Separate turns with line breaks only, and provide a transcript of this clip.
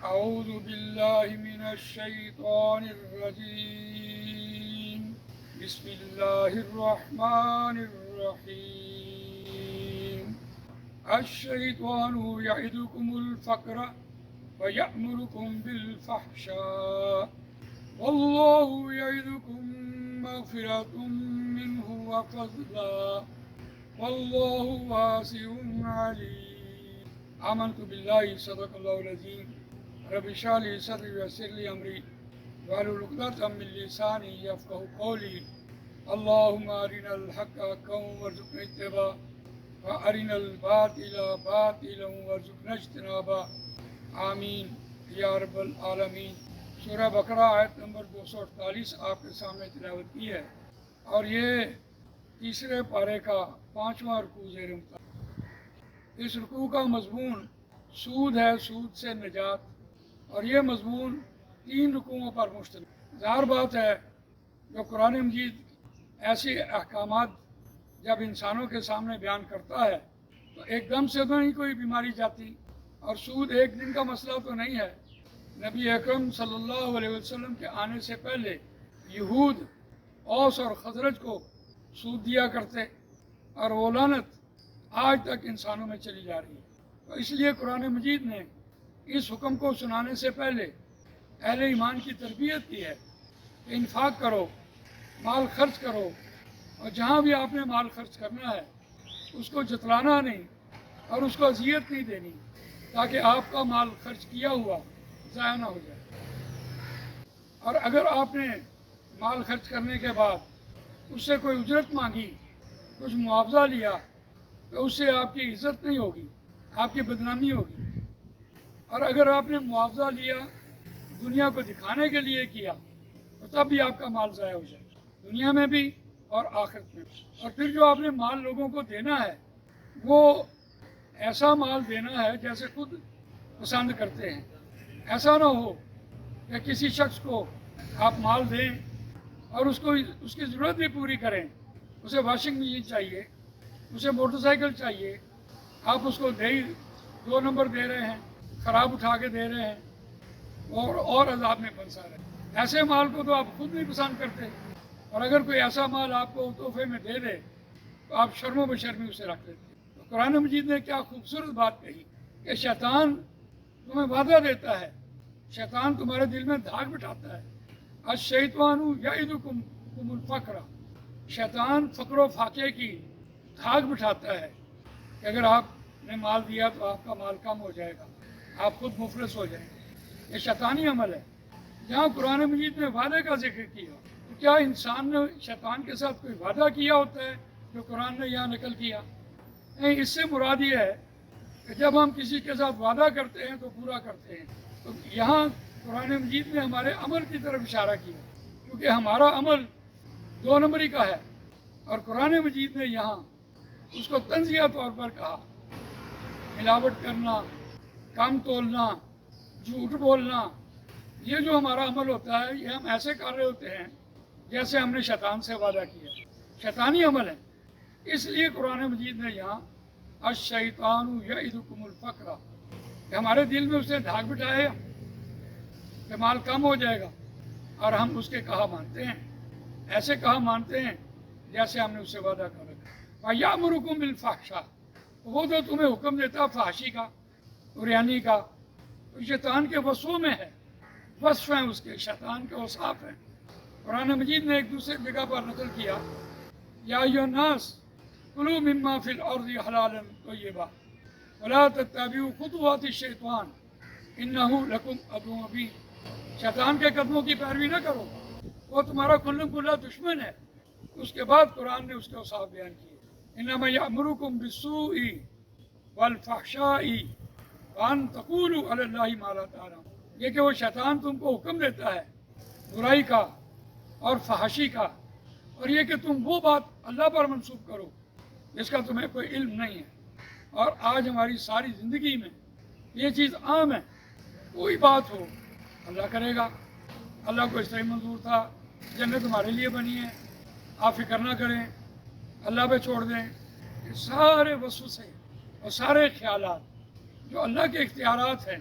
أعوذ بالله من الشيطان الرجيم بسم الله الرحمن الرحيم الشيطان يعدكم الفقر ويأمركم بالفحشاء والله يعدكم مغفرة منه وفضلا والله واسع عليم آمنت بالله صدق الله العظيم رب اشرح لي صدري ويسر لي أمري واحلل عقدة من لساني يفقهوا قولي اللهم أرنا الحق حقا وارزقنا اتباعه وأرنا الباطل باطلا وارزقنا اجتنابه آمین یا رب العالمین۔ سورہ بقرہ آیت نمبر 248 آپ کے سامنے تلاوت کی ہے، اور یہ تیسرے پارے کا 5واں رکوع زیر مطالعہ۔ اس رکوع کا مضمون سود ہے، سود سے نجات، اور یہ مضمون 3 رکوعوں پر مشتمل۔ ظاہر بات ہے جو قرآن مجید ایسے احکامات جب انسانوں کے سامنے بیان کرتا ہے تو ایک دم سے تو نہیں کوئی بیماری جاتی، اور سود ایک دن کا مسئلہ تو نہیں ہے۔ نبی اکرم صلی اللہ علیہ وسلم کے آنے سے پہلے یہود اوس اور خزرج کو سود دیا کرتے، اور وہ لعنت آج تک انسانوں میں چلی جا رہی ہے۔ تو اس لیے قرآن مجید نے اس حکم کو سنانے سے پہلے اہل ایمان کی تربیت کی ہے کہ انفاق کرو، مال خرچ کرو، اور جہاں بھی آپ نے مال خرچ کرنا ہے اس کو جتلانا نہیں اور اس کو اذیت نہیں دینی، تاکہ آپ کا مال خرچ کیا ہوا ضائع نہ ہو جائے۔ اور اگر آپ نے مال خرچ کرنے کے بعد اس سے کوئی اجرت مانگی، کچھ معاوضہ لیا، تو اس سے آپ کی عزت نہیں ہوگی، آپ کی بدنامی ہوگی۔ اور اگر آپ نے معاوضہ لیا دنیا کو دکھانے کے لیے کیا تو تب بھی آپ کا مال ضائع ہو جائے، دنیا میں بھی اور آخرت میں بھی۔ اور پھر جو آپ نے مال لوگوں کو دینا ہے وہ ایسا مال دینا ہے جیسے خود پسند کرتے ہیں۔ ایسا نہ ہو کہ کسی شخص کو آپ مال دیں اور اس کی ضرورت بھی پوری کریں، اسے واشنگ مشین چاہیے، اسے موٹر سائیکل چاہیے، آپ اس کو 2 نمبر دے رہے ہیں، خراب اٹھا کے دے رہے ہیں، اور عذاب میں پھنسا رہے ہیں۔ ایسے مال کو تو آپ خود نہیں پسند کرتے، اور اگر کوئی ایسا مال آپ کو تحفے میں دے دے تو آپ شرم و بشرمی اسے رکھ لیتے ہیں۔ تو قرآن مجید نے کیا خوبصورت بات کہی کہ شیطان تمہیں وعدہ دیتا ہے، شیطان تمہارے دل میں دھاگ بٹھاتا ہے۔ الشیطان یعدکم الفقر، شیطان فقر و فاقے کی دھاگ بٹھاتا ہے کہ اگر آپ نے مال دیا تو آپ کا مال کم ہو جائے گا، آپ خود مفلس ہو جائیں گے۔ یہ شیطانی عمل ہے۔ جہاں قرآن مجید نے وعدے کا ذکر کیا تو کیا انسان نے شیطان کے ساتھ کوئی وعدہ کیا ہوتا ہے جو قرآن نے یہاں نقل کیا؟ نہیں، اس سے مراد یہ ہے کہ جب ہم کسی کے ساتھ وعدہ کرتے ہیں تو پورا کرتے ہیں۔ تو یہاں قرآن مجید نے ہمارے عمل کی طرف اشارہ کیا، کیونکہ ہمارا عمل 2 نمبری کا ہے، اور قرآن مجید نے یہاں اس کو تنزیہ طور پر کہا۔ ملاوٹ کرنا، کم تولنا، جھوٹ بولنا، یہ جو ہمارا عمل ہوتا ہے یہ ہم ایسے کر رہے ہوتے ہیں جیسے ہم نے شیطان سے وعدہ کیا، شیطانی عمل ہے۔ اس لیے قرآن مجید نے یہاں الشیطان یعدکم الفقر کہ ہمارے دل میں اس نے دھاگ بٹھائے کہ مال کم ہو جائے گا، اور ہم اس کے کہا مانتے ہیں، ایسے کہا مانتے ہیں جیسے ہم نے اس سے وعدہ کر رکھا۔ وَيَأْمُرُكُم بِالْفَحْشَاءِ، وہ جو تمہیں حکم دیتا فحاشی کا، عریانی کا، تو شیطان کے وصفوں میں ہے، وصف ہیں اس کے، شیطان کے اوصاف ہیں۔ قرآن مجید نے ایک دوسرے جگہ پر نقل کیا، یا ایھا الناس کلوا مما فی الارض حلالا طیبا ولا تتبعوا خطوات الشیطان انہ لکم عدو مبین۔ شیطان کے قدموں کی پیروی نہ کرو، وہ تمہارا کھلم کھلا دشمن ہے۔ اس کے بعد قرآن نے اس کے اوصاف بیان کیے، انما یأمرکم بالسوء والفحشاء وان تقولوا علی اللہ ما لا تعلمون، یہ کہ وہ شیطان تم کو حکم دیتا ہے برائی کا اور فحاشی کا، اور یہ کہ تم وہ بات اللہ پر منسوب کرو جس کا تمہیں کوئی علم نہیں ہے۔ اور آج ہماری ساری زندگی میں یہ چیز عام ہے، کوئی بات ہو اللہ کرے گا، اللہ کو اس طرح منظور تھا، جنت تمہارے لیے بنی ہے، آپ فکر نہ کریں، اللہ پہ چھوڑ دیں۔ یہ سارے وسوسے اور سارے خیالات جو اللہ کے اختیارات ہیں